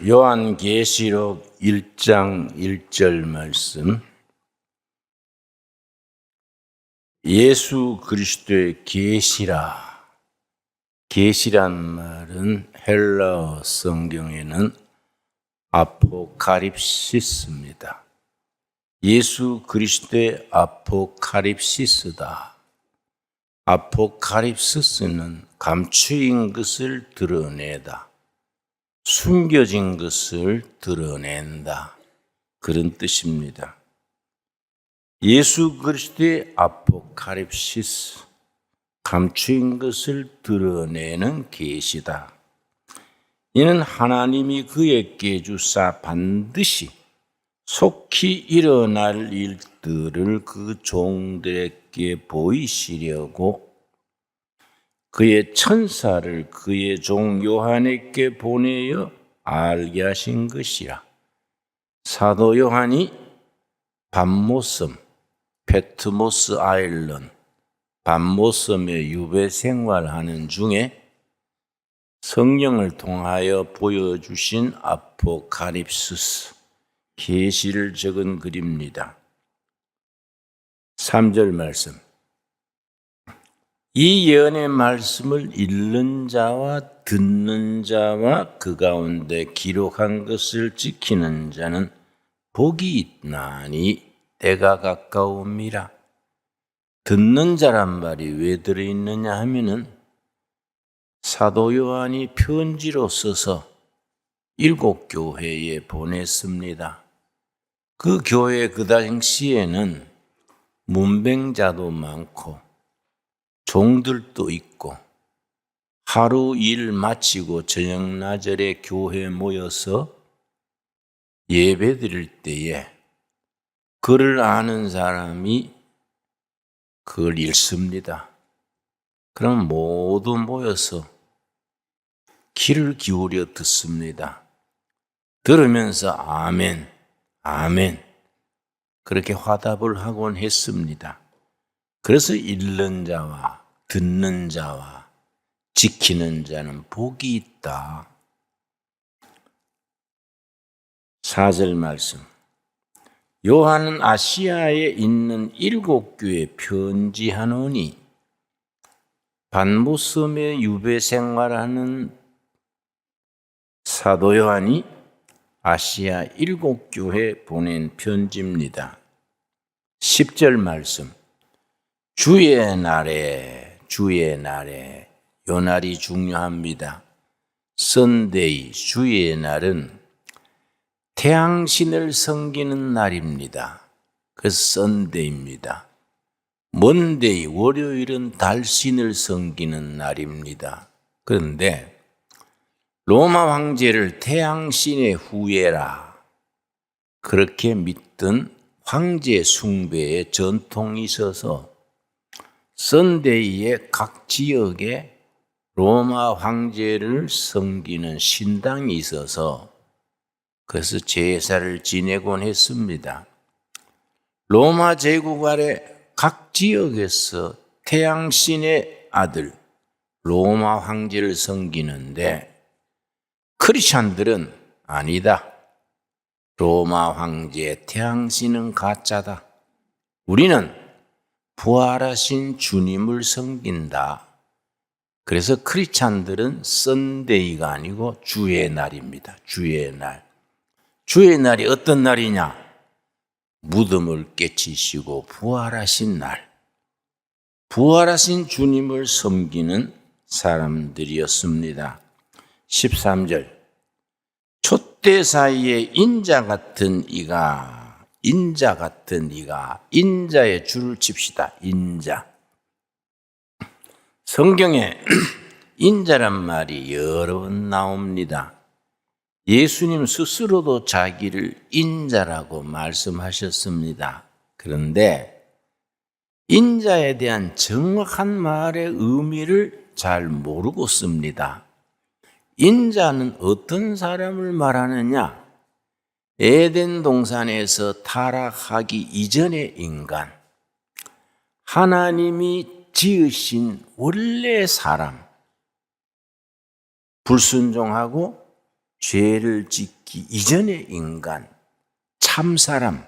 요한계시록 1장 1절 말씀. 예수 그리스도의 계시라. 계시란 말은 헬라어 성경에는 아포칼립시스입니다. 예수 그리스도의 아포칼립시스다. 아포칼립시스는 감추인 것을 드러내다. 숨겨진 것을 드러낸다. 그런 뜻입니다. 예수 그리스도의 아포칼립시스, 감추인 것을 드러내는 계시다. 이는 하나님이 그에게 주사 반드시 속히 일어날 일들을 그 종들에게 보이시려고 그의 천사를 그의 종 요한에게 보내어 알게 하신 것이라. 사도 요한이 밤모섬, 페트모스 아일런, 밤모섬에 유배 생활하는 중에 성령을 통하여 보여주신 아포칼립시스, 계시를 적은 글입니다. 3절 말씀. 이 예언의 말씀을 읽는 자와 듣는 자와 그 가운데 기록한 것을 지키는 자는 복이 있나니 때가 가까움이라. 듣는 자란 말이 왜 들어있느냐 하면은 사도 요한이 편지로 써서 7 교회에 보냈습니다. 그 교회 그 당시에는 문병자도 많고 종들도 있고 하루 일 마치고 저녁 나절에 교회에 모여서 예배 드릴 때에 글을 아는 사람이 그걸 읽습니다. 그럼 모두 모여서 귀를 기울여 듣습니다. 들으면서 아멘, 아멘 그렇게 화답을 하곤 했습니다. 그래서 읽는 자와 듣는 자와 지키는 자는 복이 있다. 4절 말씀. 요한은 아시아에 있는 7 교회에 편지하노니 밤모섬에 유배 생활하는 사도 요한이 아시아 7 교회에 보낸 편지입니다. 10절 말씀. 주의 날에 요 날이 중요합니다. 선데이, 주의 날은 태양신을 섬기는 날입니다. 그래서 선데이입니다. 먼데이, 월요일은 달신을 섬기는 날입니다. 그런데 로마 황제를 태양신의 후예라 그렇게 믿던 황제 숭배의 전통이 있어서 선데이에 각 지역에 로마 황제를 섬기는 신당이 있어서 그래서 제사를 지내곤 했습니다. 로마 제국 아래 각 지역에서 태양신의 아들 로마 황제를 섬기는데 크리스찬들은 아니다. 로마 황제의 태양신은 가짜다. 우리는 부활하신 주님을 섬긴다. 그래서 크리스찬들은 선데이가 아니고 주의 날입니다. 주의 날. 주의 날이 어떤 날이냐? 무덤을 깨치시고 부활하신 날. 부활하신 주님을 섬기는 사람들이었습니다. 13절. 촛대 사이에 인자 같은 이가 인자의 줄을 칩시다. 인자. 성경에 인자란 말이 여러 번 나옵니다. 예수님 스스로도 자기를 인자라고 말씀하셨습니다. 그런데 인자에 대한 정확한 말의 의미를 잘 모르고 씁니다. 인자는 어떤 사람을 말하느냐? 에덴 동산에서 타락하기 이전의 인간, 하나님이 지으신 원래의 사람, 불순종하고 죄를 짓기 이전의 인간, 참사람.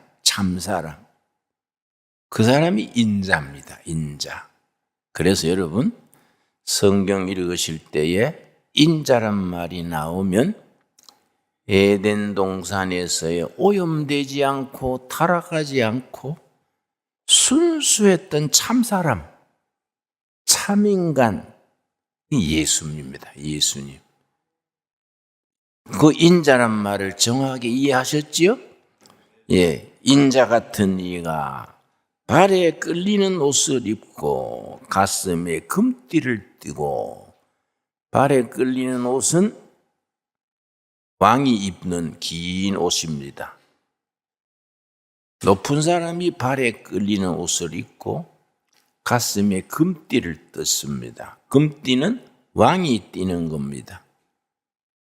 그 사람이 인자입니다. 인자. 그래서 여러분 성경 읽으실 때에 인자란 말이 나오면 에덴 동산에서의 오염되지 않고 타락하지 않고 순수했던 참사람, 참인간, 예수님입니다. 예수님. 그 인자란 말을 정확하게 이해하셨지요? 예, 인자 같은 이가 발에 끌리는 옷을 입고 가슴에 금띠를 띠고, 발에 끌리는 옷은 왕이 입는 긴 옷입니다. 높은 사람이 발에 끌리는 옷을 입고 가슴에 금띠를 떴습니다. 금띠는 왕이 띠는 겁니다.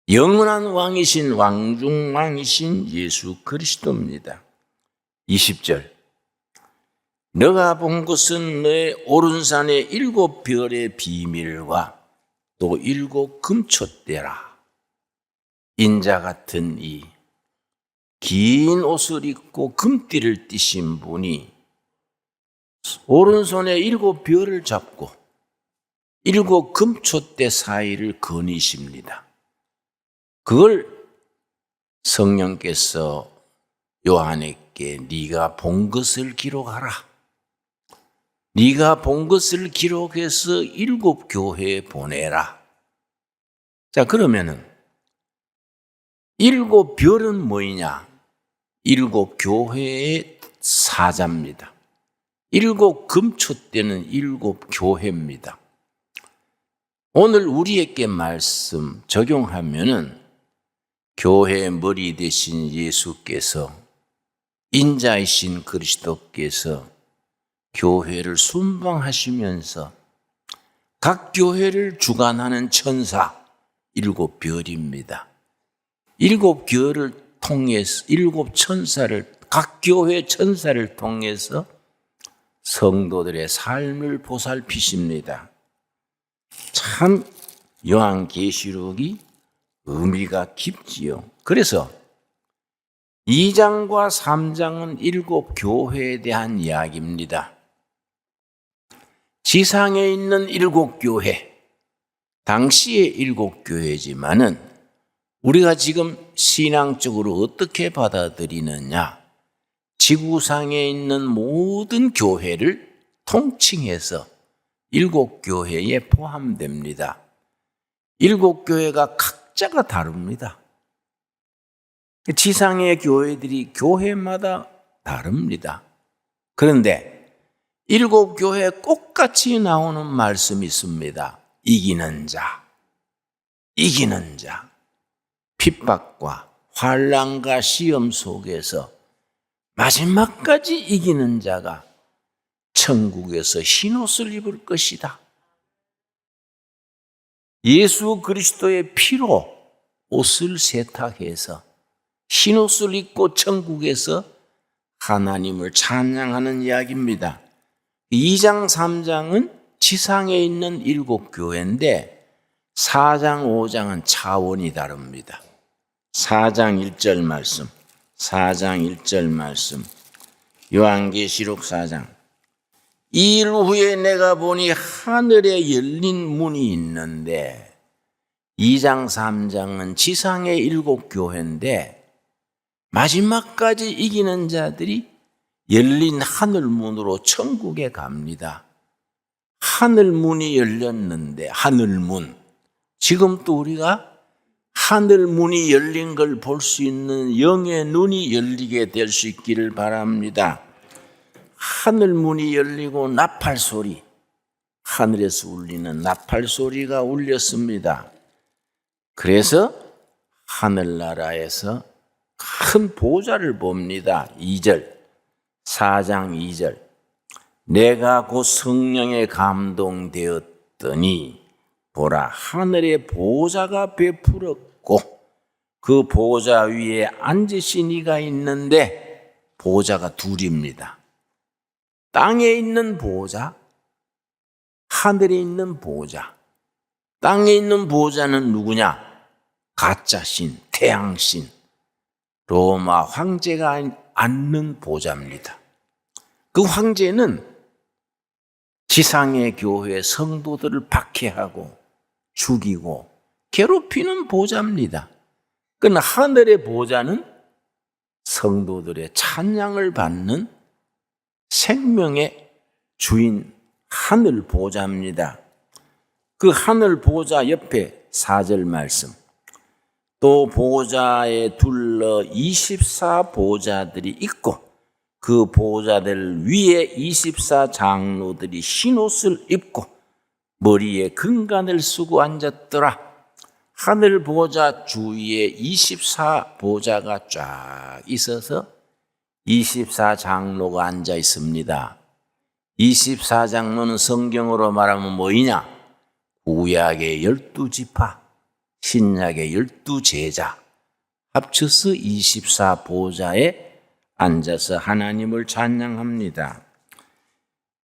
영원한 왕이신 왕중왕이신 예수 그리스도입니다. 20절. 너가 본 것은 너의 오른산의 7별의 비밀과 또 7 금촛대라. 인자 같은 이 긴 옷을 입고 금띠를 띠신 분이 오른손에 7별을 잡고 7 금촛대 사이를 거니십니다. 그걸 성령께서 요한에게 네가 본 것을 기록하라. 네가 본 것을 기록해서 7 교회에 보내라. 자, 그러면은 7 별은 뭐냐? 7 교회의 사자입니다. 7 금촛대는 7 교회입니다. 오늘 우리에게 말씀 적용하면은 교회의 머리 되신 예수께서, 인자이신 그리스도께서 교회를 순방하시면서 각 교회를 주관하는 천사 7 별입니다. 7 별을 통해서 7 천사를, 각 교회 천사를 통해서 성도들의 삶을 보살피십니다. 참 요한계시록이 의미가 깊지요. 그래서 2장과 3장은 7 교회에 대한 이야기입니다. 지상에 있는 7 교회, 당시의 7 교회지만은 우리가 지금 신앙적으로 어떻게 받아들이느냐? 지구상에 있는 모든 교회를 통칭해서 7 교회에 포함됩니다. 7 교회가 각자가 다릅니다. 지상의 교회들이 교회마다 다릅니다. 그런데 7 교회에 똑같이 나오는 말씀이 있습니다. 이기는 자, 이기는 자. 핍박과 환난과 시험 속에서 마지막까지 이기는 자가 천국에서 흰옷을 입을 것이다. 예수 그리스도의 피로 옷을 세탁해서 흰옷을 입고 천국에서 하나님을 찬양하는 이야기입니다. 2장 3장은 지상에 있는 7 교회인데 4장 5장은 차원이 다릅니다. 4장 1절 말씀, 4장 1절 말씀, 요한계시록 4장. 이 일 후에 내가 보니 하늘에 열린 문이 있는데, 2장 3장은 지상의 7 교회인데 마지막까지 이기는 자들이 열린 하늘문으로 천국에 갑니다. 하늘문이 열렸는데, 하늘문. 지금 또 우리가 하늘문이 열린 걸 볼 수 있는 영의 눈이 열리게 될 수 있기를 바랍니다. 하늘문이 열리고 나팔 소리, 하늘에서 울리는 나팔 소리가 울렸습니다. 그래서 하늘나라에서 큰 보좌를 봅니다. 2절, 4장 2절. 내가 곧 성령에 감동되었더니 보라, 하늘의 보좌가 베풀었고 그 보좌 위에 앉으신 이가 있는데, 보좌가 둘입니다. 땅에 있는 보좌, 하늘에 있는 보좌. 땅에 있는 보좌는 누구냐? 가짜 신, 태양신 로마 황제가 앉는 보좌입니다. 그 황제는 지상의 교회 성도들을 박해하고 죽이고 괴롭히는 보좌입니다. 그러나 하늘의 보좌는 성도들의 찬양을 받는 생명의 주인 하늘 보좌입니다. 그 하늘 보좌 옆에 4절 말씀. 또 보좌에 둘러 24 보좌들이 있고 그 보좌들 위에 24 장로들이 흰옷을 입고 머리에 금관을 쓰고 앉았더라. 하늘 보좌 주위에 24 보좌가 쫙 있어서 24 장로가 앉아 있습니다. 24 장로는 성경으로 말하면 뭐이냐? 구약의 12지파, 신약의 12제자 합쳐서 24 보좌에 앉아서 하나님을 찬양합니다.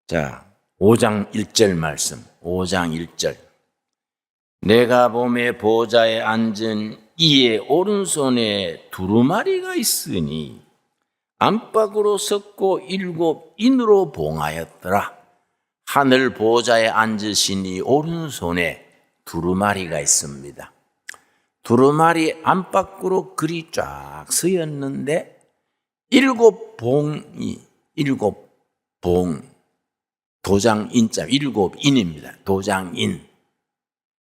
자, 5장 1절 말씀. 5장 1절. 내가 보매 보좌에 앉은 이의 오른손에 두루마리가 있으니 안팎으로 섰고 7 인으로 봉하였더라. 하늘 보좌에 앉으시니 오른손에 두루마리가 있습니다. 두루마리 안팎으로 글이 쫙 쓰였는데 7 봉, 도장인자 7 인입니다. 도장인.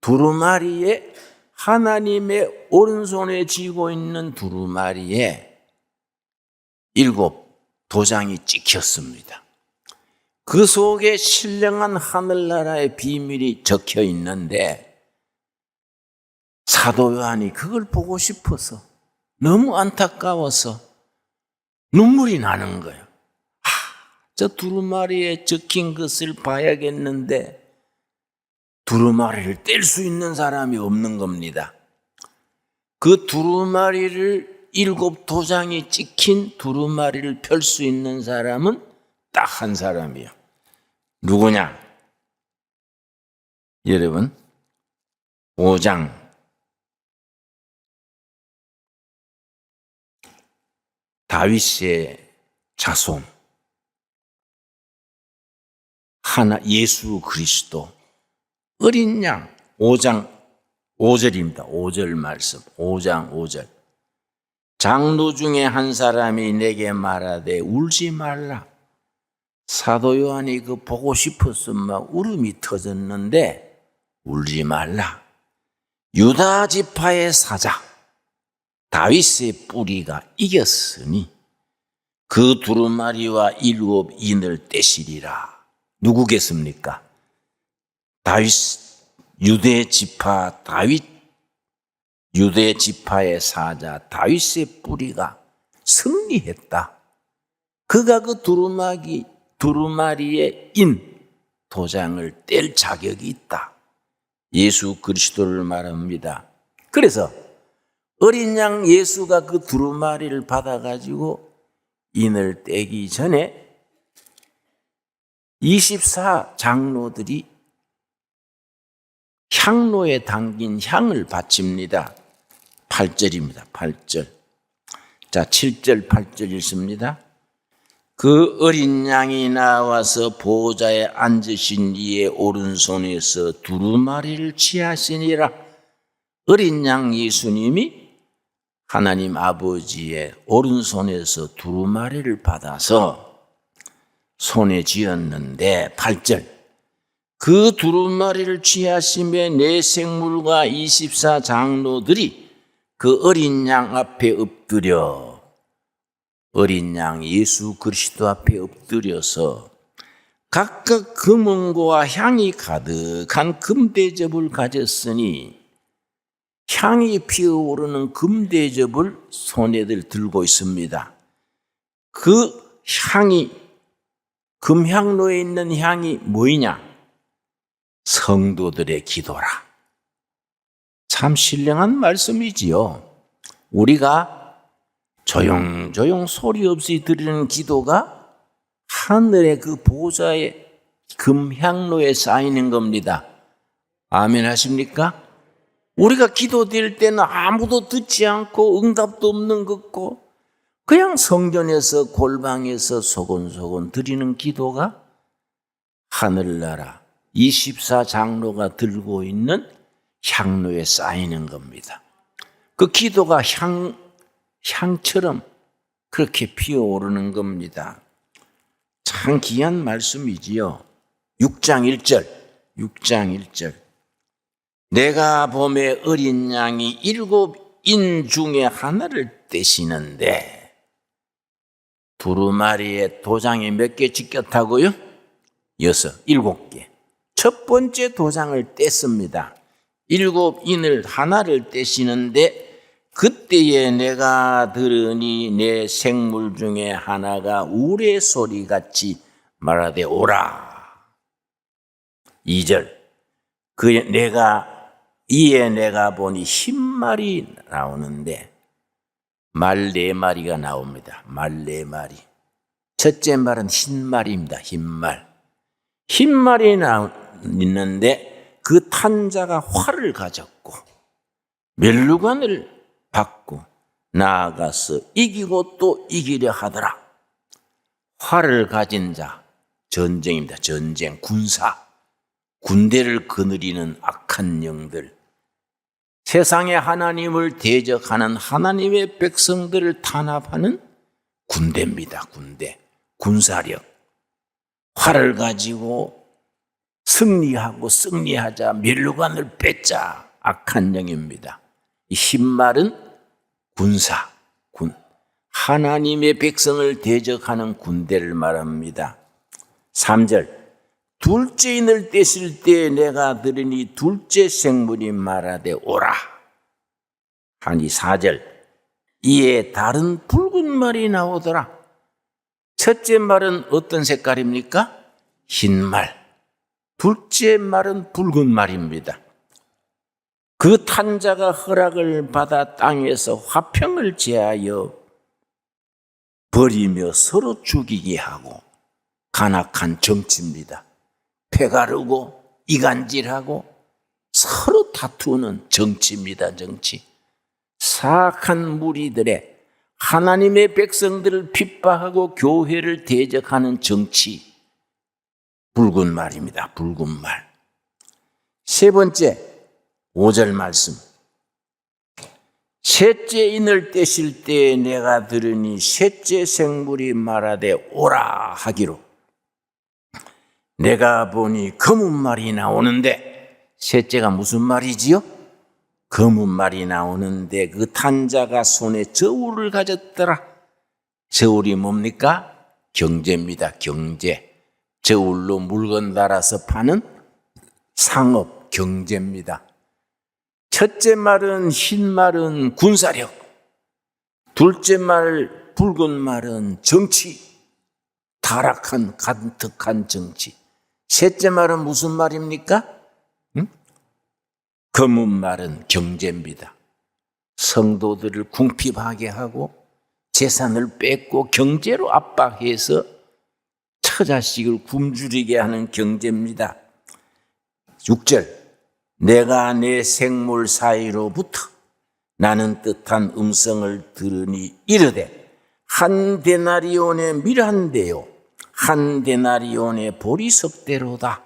두루마리에 하나님의 오른손에 쥐고 있는 두루마리에 7 도장이 찍혔습니다. 그 속에 신령한 하늘나라의 비밀이 적혀 있는데 사도 요한이 그걸 보고 싶어서 너무 안타까워서 눈물이 나는 거예요. 저 두루마리에 적힌 것을 봐야겠는데 두루마리를 뗄 수 있는 사람이 없는 겁니다. 그 두루마리를 7 도장이 찍힌 두루마리를 펼 수 있는 사람은 딱 한 사람이에요. 누구냐? 여러분 5장 다윗의 자손 하나 예수 그리스도 어린 양 5장 5절입니다. 5절 말씀 5장 5절. 장로 중에 한 사람이 내게 말하되 울지 말라. 사도 요한이 그 보고 싶어서 막 울음이 터졌는데 울지 말라. 유다 지파의 사자 다윗의 뿌리가 이겼으니 그 두루마리와 7 인을 떼시리라. 누구겠습니까? 다윗 유대 지파 다윗 유대 지파의 사자 다윗의 뿌리가 승리했다. 그가 그 두루마리의 인 도장을 뗄 자격이 있다. 예수 그리스도를 말합니다. 그래서 어린 양 예수가 그 두루마리를 받아가지고 인을 떼기 전에 24 장로들이 향로에 담긴 향을 바칩니다. 8절입니다. 8절. 자, 7절, 8절 읽습니다. 그 어린 양이 나와서 보좌에 앉으신 이의 오른손에서 두루마리를 취하시니라. 어린 양 예수님이 하나님 아버지의 오른손에서 두루마리를 받아서 손에 쥐었는데 8절. 그 두루마리를 취하심에 내 생물과 24 장로들이 그 어린 양 앞에 엎드려 어린 양 예수 그리스도 앞에 엎드려서 각각 금은고와 향이 가득한 금대접을 가졌으니 향이 피어오르는 금대접을 손에들 들고 있습니다. 그 향이 금향로에 있는 향이 뭐이냐? 성도들의 기도라. 참 신령한 말씀이지요. 우리가 조용조용 소리 없이 드리는 기도가 하늘의 그 보좌의 금향로에 쌓이는 겁니다. 아멘 하십니까? 우리가 기도드릴 때는 아무도 듣지 않고 응답도 없는 것 같고 그냥 성전에서 골방에서 소곤소곤 드리는 기도가 하늘나라 24장로가 들고 있는 향로에 쌓이는 겁니다. 그 기도가 향처럼 그렇게 피어오르는 겁니다. 참 귀한 말씀이지요. 6장 1절. 내가 봄에 어린 양이 7인 중에 하나를 떼시는데 두루마리에 도장이 몇 개 찍혔다고요? 7개. 첫 번째 도장을 뗐습니다. 7인을 하나를 떼시는데 그때에 내가 들으니 내 생물 중에 하나가 우레소리같이 말하되 오라. 2절. 이에 내가 보니 흰말이 나오는데 말 4마리가 나옵니다. 말 4마리. 첫째 말은 흰말입니다. 흰말이 있는데 그 탄자가 활을 가졌고 멸류관을 받고 나아가서 이기고 또 이기려 하더라. 활을 가진 자, 전쟁입니다. 전쟁, 군대를 거느리는 악한 영들, 세상의 하나님을 대적하는 하나님의 백성들을 탄압하는 군대입니다. 군사력. 활을 가지고 승리하자 멸류관을 뺏자 악한 영입니다. 이 흰말은 하나님의 백성을 대적하는 군대를 말합니다. 3절. 둘째인을 떼실 때 내가 들으니 둘째 생물이 말하되 오라 하니 4절. 이에 다른 붉은 말이 나오더라. 첫째 말은 어떤 색깔입니까? 흰말. 둘째 말은 붉은 말입니다. 그 탄자가 허락을 받아 땅에서 화평을 제하여 버리며 서로 죽이게 하고 간악한 정치입니다. 패가르고 이간질하고 서로 다투는 정치입니다. 정치. 사악한 무리들의 하나님의 백성들을 핍박하고 교회를 대적하는 정치. 붉은 말입니다. 붉은 말. 세 번째 5절 말씀. 셋째 인을 떼실 때 내가 들으니 셋째 생물이 말하되 오라 하기로 내가 보니 검은 말이 나오는데 셋째가 무슨 말이지요? 검은 말이 나오는데 그 탄자가 손에 저울을 가졌더라. 저울이 뭡니까? 경제입니다. 경제. 저울로 물건 달아서 파는 상업, 경제입니다. 첫째 말은 흰 말은 군사력, 둘째 말 붉은 말은 정치, 타락한 간특한 정치. 셋째 말은 무슨 말입니까? 검은 말은 경제입니다. 성도들을 궁핍하게 하고 재산을 뺏고 경제로 압박해서 처자식을 굶주리게 하는 경제입니다. 6절. 내가 내 생물 사이로부터 나는 뜻한 음성을 들으니 이르되 한 데나리온의 밀한대요 한 데나리온의 보리석대로다.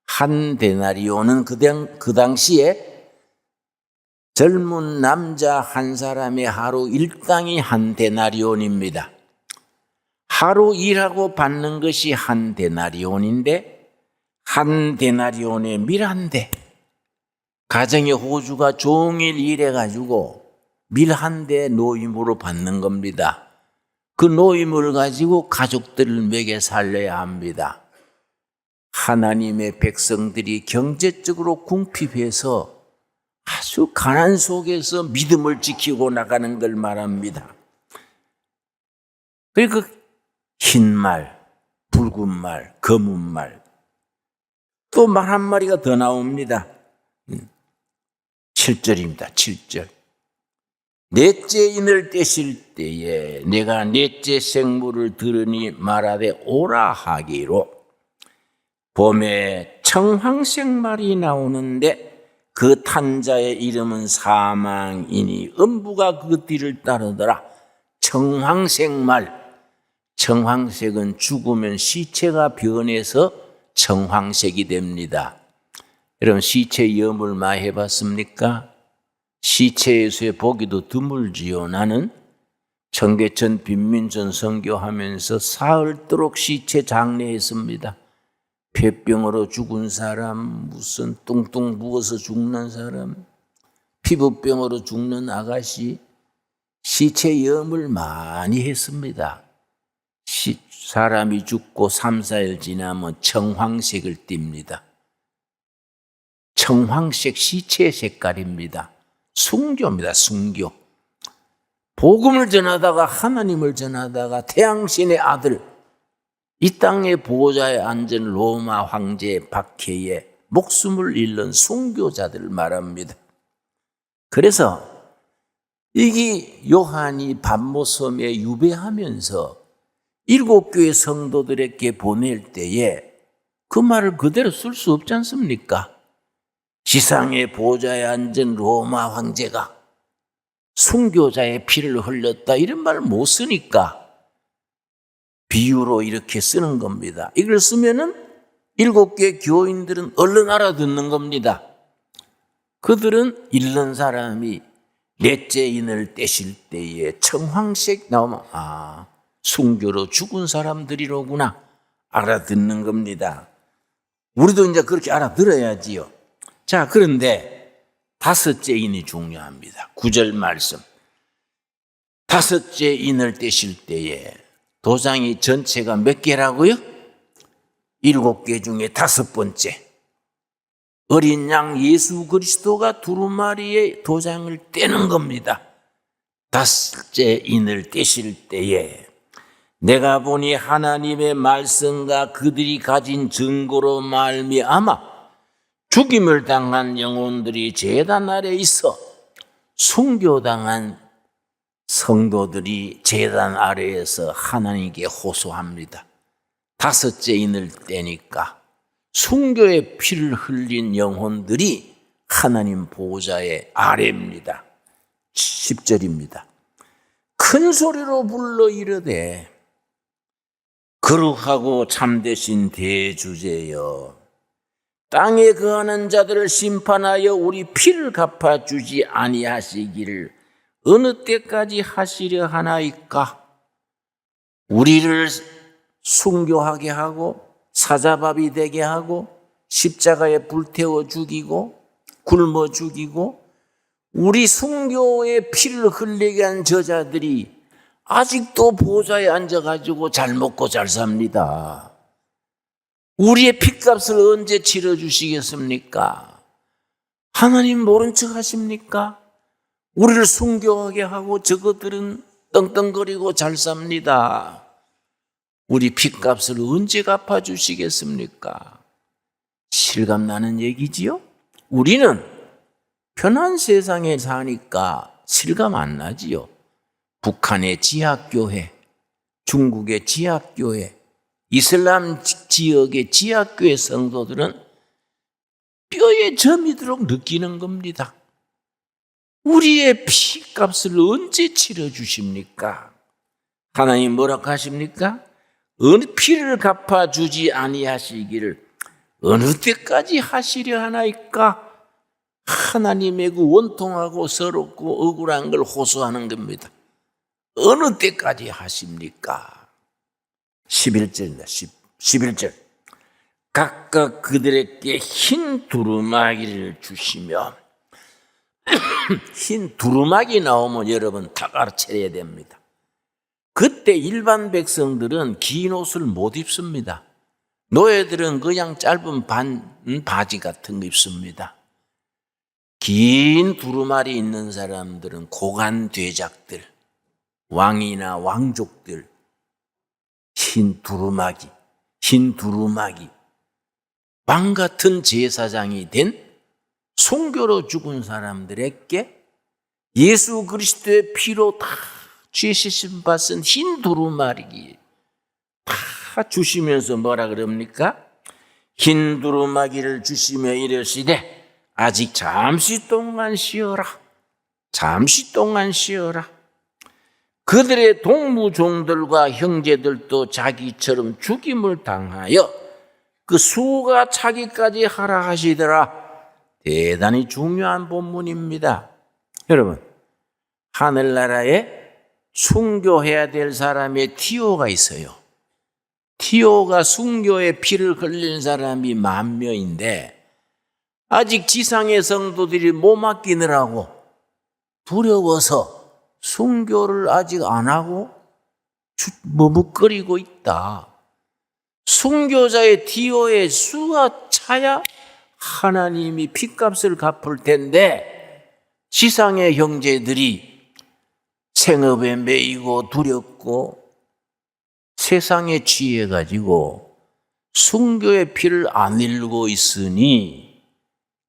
한 데나리온은 그 당시에 젊은 남자 한 사람의 하루 일당이 한 데나리온입니다. 하루 일하고 받는 것이 한 데나리온인데 한 데나리온의 밀한대. 가정의 호주가 종일 일해가지고 밀 한 대 노임으로 받는 겁니다. 그 노임을 가지고 가족들을 먹여 살려야 합니다. 하나님의 백성들이 경제적으로 궁핍해서 아주 가난 속에서 믿음을 지키고 나가는 걸 말합니다. 그리고 흰 말, 붉은 말, 검은 말, 또 말 한 마리가 더 나옵니다. 7절입니다. 7절. 넷째 인을 떼실 때에 내가 넷째 생물을 들으니 말하되 오라 하기로 봄에 청황색 말이 나오는데 그 탄 자의 이름은 사망이니 음부가 그 뒤를 따르더라. 청황색말, 청황색은 죽으면 시체가 변해서 청황색이 됩니다. 여러분 시체 염을 많이 해봤습니까? 시체에서의 보기도 드물지요. 나는 청계천 빈민촌 선교하면서 사흘도록 시체 장례했습니다. 폐병으로 죽은 사람, 무슨 뚱뚱 부어서 죽는 사람, 피부병으로 죽는 아가씨, 시체 염을 많이 했습니다. 사람이 죽고 3, 4일 지나면 청황색을 띱니다. 청황색 시체 색깔입니다. 순교입니다. 순교. 복음을 전하다가 하나님을 전하다가 태양신의 아들 이 땅의 보호자에 앉은 로마 황제 박해에 목숨을 잃는 순교자들을 말합니다. 그래서 이게 요한이 반모섬에 유배하면서 7교회 성도들에게 보낼 때에 그 말을 그대로 쓸 수 없지 않습니까? 지상의 보호자에 앉은 로마 황제가 순교자의 피를 흘렸다 이런 말을 못 쓰니까 비유로 이렇게 쓰는 겁니다. 이걸 쓰면은 7교회 교인들은 얼른 알아듣는 겁니다. 그들은 잃는 사람이 넷째 인을 떼실 때에 청황색 나오면 순교로 죽은 사람들이로구나 알아듣는 겁니다. 우리도 이제 그렇게 알아들어야지요. 자, 그런데 다섯째 인이 중요합니다. 9절 말씀. 다섯째 인을 떼실 때에 도장이 전체가 몇 개라고요? 7개 중에 5번째. 어린 양 예수 그리스도가 두루마리의 도장을 떼는 겁니다. 다섯째 인을 떼실 때에 내가 보니 하나님의 말씀과 그들이 가진 증거로 말미암아 죽임을 당한 영혼들이 제단 아래 있어 순교당한 성도들이 제단 아래에서 하나님께 호소합니다. 다섯째 인을 떼니까 순교의 피를 흘린 영혼들이 하나님 보호자의 아래입니다. 10절입니다. 큰 소리로 불러 이르되 거룩하고 참되신 대주제여 땅에 거하는 자들을 심판하여 우리 피를 갚아주지 아니하시기를 어느 때까지 하시려 하나이까? 우리를 순교하게 하고 사자밥이 되게 하고 십자가에 불태워 죽이고 굶어 죽이고 우리 순교의 피를 흘리게 한 저자들이 아직도 보좌에 앉아가지고 잘 먹고 잘 삽니다. 우리의 핏값을 언제 치러주시겠습니까? 하나님 모른 척 하십니까? 우리를 순교하게 하고 저것들은 떵떵거리고 잘 삽니다. 우리 핏값을 언제 갚아주시겠습니까? 실감나는 얘기지요? 우리는 편한 세상에 사니까 실감 안 나지요. 북한의 지하교회, 중국의 지하교회, 이슬람 지역의 지하교회 성도들은 뼈에 점이도록 느끼는 겁니다. 우리의 피값을 언제 치러주십니까? 하나님 뭐라고 하십니까? 어느 피를 갚아주지 아니하시기를 어느 때까지 하시려 하나이까? 하나님의 그 원통하고 서럽고 억울한 걸 호소하는 겁니다. 어느 때까지 하십니까? 11절입니다. 11절. 각각 그들에게 흰 두루마기를 주시며 흰 두루마기 나오면 여러분 다 알아차려야 됩니다. 그때 일반 백성들은 긴 옷을 못 입습니다. 노예들은 그냥 짧은 바지 같은 거 입습니다. 긴 두루마리 있는 사람들은 고관 대작들, 왕이나 왕족들, 흰 두루마기, 왕 같은 제사장이 된 순교로 죽은 사람들에게 예수 그리스도의 피로 다 죄 씻음 받은 흰 두루마기 다 주시면서 뭐라 그럽니까? 흰 두루마기를 주시며 이르시되 아직 잠시 동안 쉬어라. 잠시 동안 쉬어라. 그들의 동무종들과 형제들도 자기처럼 죽임을 당하여 그 수가 차기까지 하라 하시더라. 대단히 중요한 본문입니다. 여러분, 하늘나라에 순교해야 될 사람의 티오가 있어요. 티오가 순교의 피를 흘린 사람이 10,000명인데 아직 지상의 성도들이 못 맡기느라고 두려워서 순교를 아직 안 하고 머뭇거리고 있다. 순교자의 티오의 수가 차야 하나님이 핏값을 갚을 텐데 지상의 형제들이 생업에 매이고 두렵고 세상에 취해가지고 순교의 피를 안 흘리고 있으니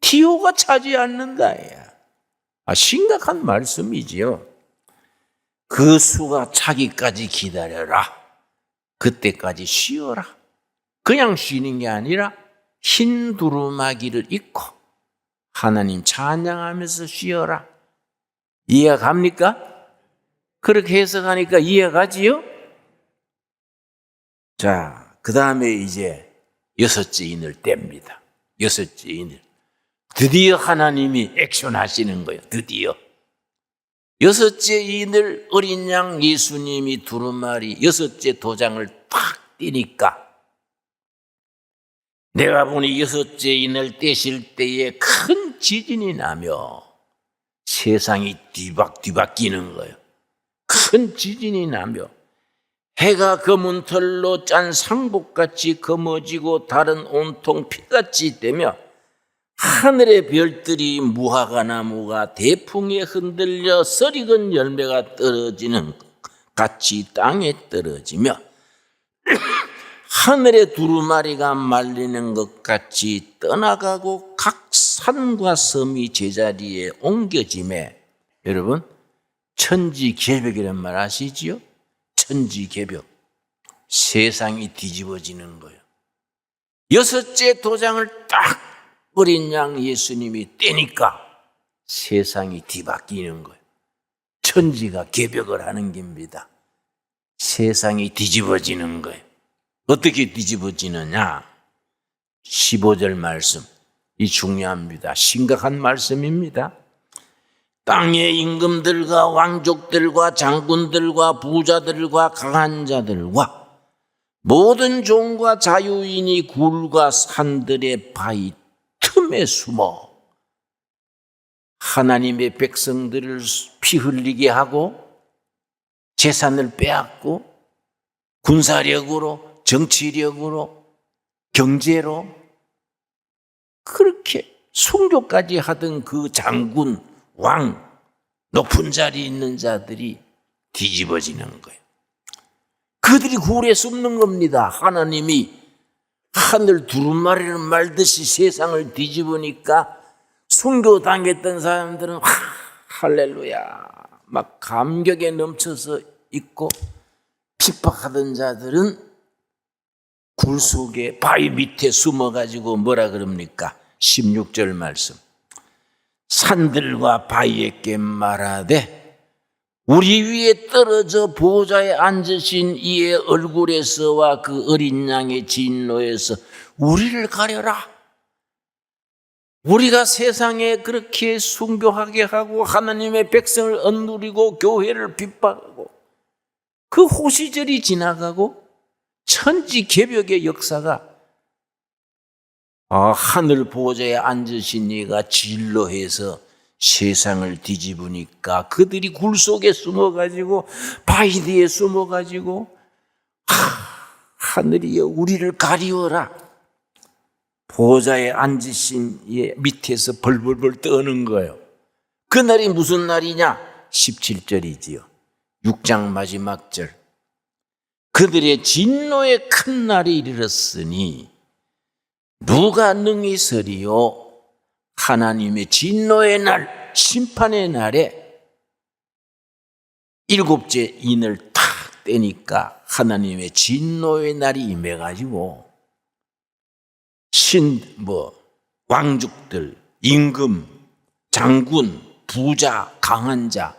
티오가 차지 않는다. 심각한 말씀이지요. 그 수가 차기까지 기다려라. 그때까지 쉬어라. 그냥 쉬는 게 아니라 흰 두루마기를 입고 하나님 찬양하면서 쉬어라. 이해가 갑니까? 그렇게 해석하니까 이해가지요? 자, 그 다음에 이제 6째 인을 뗍니다. 6째 인을. 드디어 하나님이 액션 하시는 거예요. 드디어. 6째 인을 어린 양 예수님이 두루마리 6째 도장을 탁 띄니까 내가 보니 6째 인을 떼실 때에 큰 지진이 나며 세상이 뒤박뒤박 끼는 거예요. 큰 지진이 나며 해가 검은 털로 짠 상복같이 검어지고 달은 온통 피같이 되며 하늘의 별들이 무화과나무가 대풍에 흔들려 썰익은 열매가 떨어지는 같이 땅에 떨어지며 하늘의 두루마리가 말리는 것 같이 떠나가고 각 산과 섬이 제자리에 옮겨지매 여러분 천지개벽이란 말 아시지요? 천지개벽. 세상이 뒤집어지는 거예요. 6째 도장을 딱 어린 양 예수님이 떼니까 세상이 뒤바뀌는 거예요. 천지가 개벽을 하는 겁니다. 세상이 뒤집어지는 거예요. 어떻게 뒤집어지느냐? 15절 말씀. 이 중요합니다. 심각한 말씀입니다. 땅의 임금들과 왕족들과 장군들과 부자들과 강한 자들과 모든 종과 자유인이 굴과 산들의 바위 틈에 숨어 하나님의 백성들을 피 흘리게 하고 재산을 빼앗고 군사력으로 정치력으로 경제로 그렇게 순교까지 하던 그 장군 왕 높은 자리에 있는 자들이 뒤집어지는 거예요. 그들이 굴에 숨는 겁니다. 하나님이 하늘 두루마리를 말듯이 세상을 뒤집으니까 순교당했던 사람들은 할렐루야 막 감격에 넘쳐서 있고 핍박하던 자들은 굴 속에 바위 밑에 숨어가지고 뭐라 그럽니까? 16절 말씀. 산들과 바위에게 말하되 우리 위에 떨어져 보좌에 앉으신 이의 얼굴에서와 그 어린 양의 진노에서 우리를 가려라. 우리가 세상에 그렇게 순교하게 하고 하나님의 백성을 억누리고 교회를 핍박하고 그 호시절이 지나가고 천지개벽의 역사가 하늘 보좌에 앉으신 이가 진로해서 세상을 뒤집으니까 그들이 굴 속에 숨어가지고 바위 뒤에 숨어가지고 하늘이여 우리를 가리워라. 보좌에 앉으신 이 밑에서 벌벌벌 떠는 거예요. 그날이 무슨 날이냐? 17절이지요. 6장 마지막 절. 그들의 진노의 큰 날이 이르렀으니 누가 능히 서리요? 하나님의 진노의 날, 심판의 날에 7째 인을 탁 떼니까 하나님의 진노의 날이 임해가지고 왕족들, 임금, 장군, 부자, 강한 자,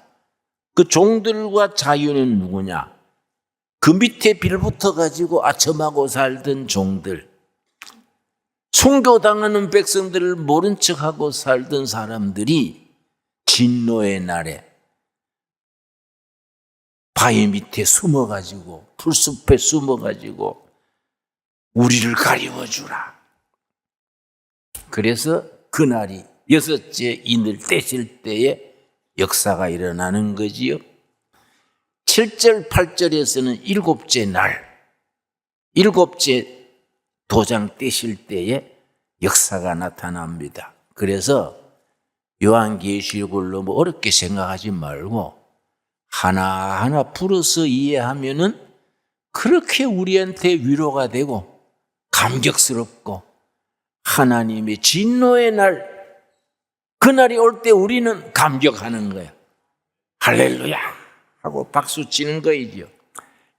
그 종들과 자유는 누구냐? 그 밑에 빌붙어 가지고 아첨하고 살던 종들, 순교당하는 백성들을 모른 척하고 살던 사람들이 진노의 날에 바위 밑에 숨어가지고, 풀숲에 숨어가지고 우리를 가리워주라. 그래서 그날이 여섯째 인을 떼실 때에 역사가 일어나는 거지요. 7절, 8절에서는 일곱째 날, 일곱째 도장 떼실 때에 역사가 나타납니다. 그래서 요한계시록을 너무 어렵게 생각하지 말고 하나하나 풀어서 이해하면은 그렇게 우리한테 위로가 되고 감격스럽고 하나님의 진노의 날, 그날이 올 때 우리는 감격하는 거예요. 할렐루야 하고 박수 치는 거이죠.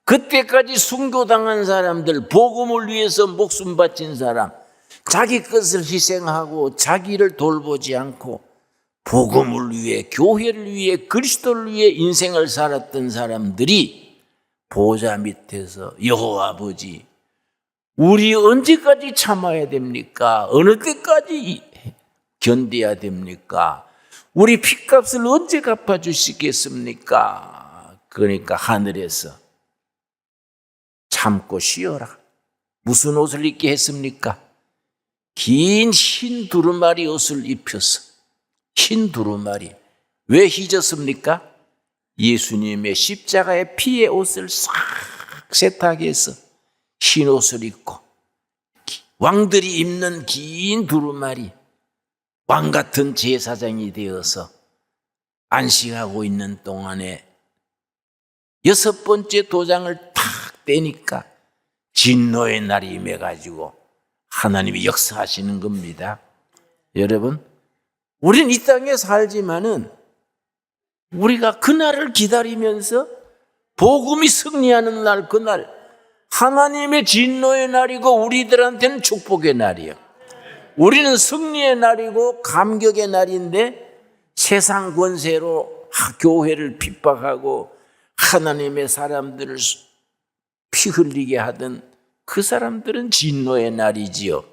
그때까지 순교당한 사람들, 복음을 위해서 목숨 바친 사람, 자기 것을 희생하고 자기를 돌보지 않고 복음을 위해, 교회를 위해, 그리스도를 위해 인생을 살았던 사람들이 보좌 밑에서 여호와 아버지, 우리 언제까지 참아야 됩니까? 어느 때까지 견뎌야 됩니까? 우리 핏값을 언제 갚아주시겠습니까? 그러니까 하늘에서 참고 쉬어라. 무슨 옷을 입게 했습니까? 긴 흰 두루마리 옷을 입혀서, 흰 두루마리. 왜 휘졌습니까? 예수님의 십자가의 피의 옷을 싹 세탁해서 흰 옷을 입고 왕들이 입는 긴 두루마리, 왕 같은 제사장이 되어서 안식하고 있는 동안에 여섯 번째 도장을 탁 떼니까 진노의 날이 임해가지고 하나님이 역사하시는 겁니다. 여러분, 우린 이 땅에 살지만은 우리가 그날을 기다리면서 복음이 승리하는 날, 그날 하나님의 진노의 날이고 우리들한테는 축복의 날이에요. 우리는 승리의 날이고 감격의 날인데 세상 권세로 교회를 핍박하고 하나님의 사람들을 피 흘리게 하던 그 사람들은 진노의 날이지요.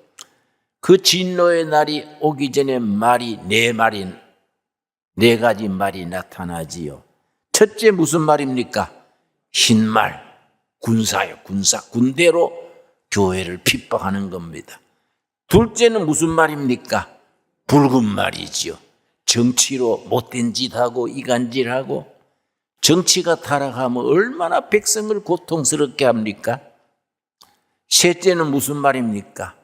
그 진노의 날이 오기 전에 말이 네 가지 말이 나타나지요. 첫째 무슨 말입니까? 흰말, 군사요, 군사. 군대로 교회를 핍박하는 겁니다. 둘째는 무슨 말입니까? 붉은 말이지요. 정치로 못된 짓하고 이간질하고, 정치가 타락하면 얼마나 백성을 고통스럽게 합니까? 셋째는 무슨 말입니까?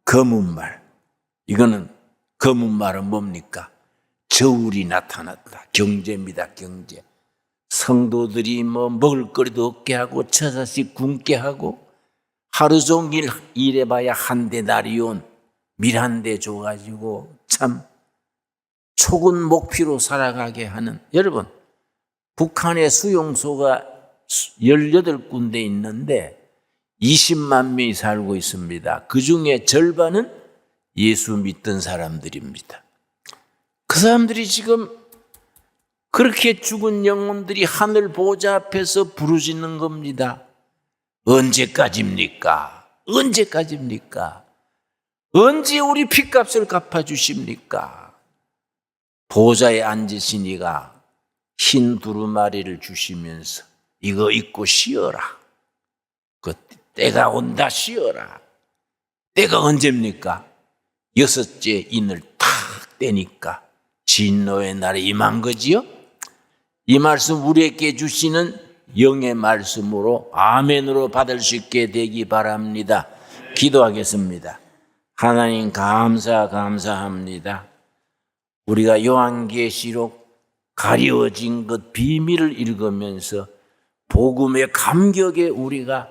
검은 말. 이거는 검은 말은 뭡니까? 저울이 나타났다. 경제입니다, 경제. 성도들이 먹을거리도 없게 하고 처자식 굶게 하고 하루 종일 일해봐야 한 데나리온 밀 한 대 줘가지고 참 초근 목피로 살아가게 하는. 여러분, 북한의 수용소가 18군데 있는데 20만 명이 살고 있습니다. 그 중에 절반은 예수 믿던 사람들입니다. 그 사람들이 지금 그렇게 죽은 영혼들이 하늘 보좌 앞에서 부르짖는 겁니다. 언제까지입니까? 언제까지입니까? 언제 우리 핏값을 갚아주십니까? 보좌에 앉으시니가 흰 두루마리를 주시면서 이거 입고 쉬어라. 그 때가 온다, 쉬어라. 때가 언제입니까? 여섯째 인을 탁 떼니까 진노의 날에 임한 거지요. 이 말씀 우리에게 주시는 영의 말씀으로 아멘으로 받을 수 있게 되기 바랍니다. 기도하겠습니다. 하나님 감사합니다. 우리가 요한계시록 가리워진 것 비밀을 읽으면서 복음의 감격에 우리가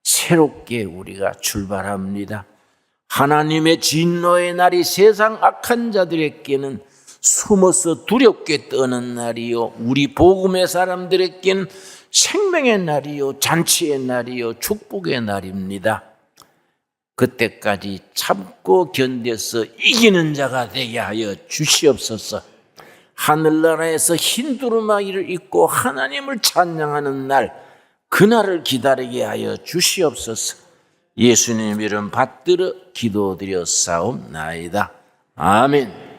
새롭게 우리가 출발합니다. 하나님의 진노의 날이 세상 악한 자들에게는 숨어서 두렵게 떠는 날이요, 우리 복음의 사람들에게는 생명의 날이요, 잔치의 날이요, 축복의 날입니다. 그때까지 참고 견뎌서 이기는 자가 되게 하여 주시옵소서. 하늘나라에서 흰 두루마기를 입고 하나님을 찬양하는 날, 그날을 기다리게 하여 주시옵소서. 예수님 이름 받들어 기도드려 싸움나이다. 아멘.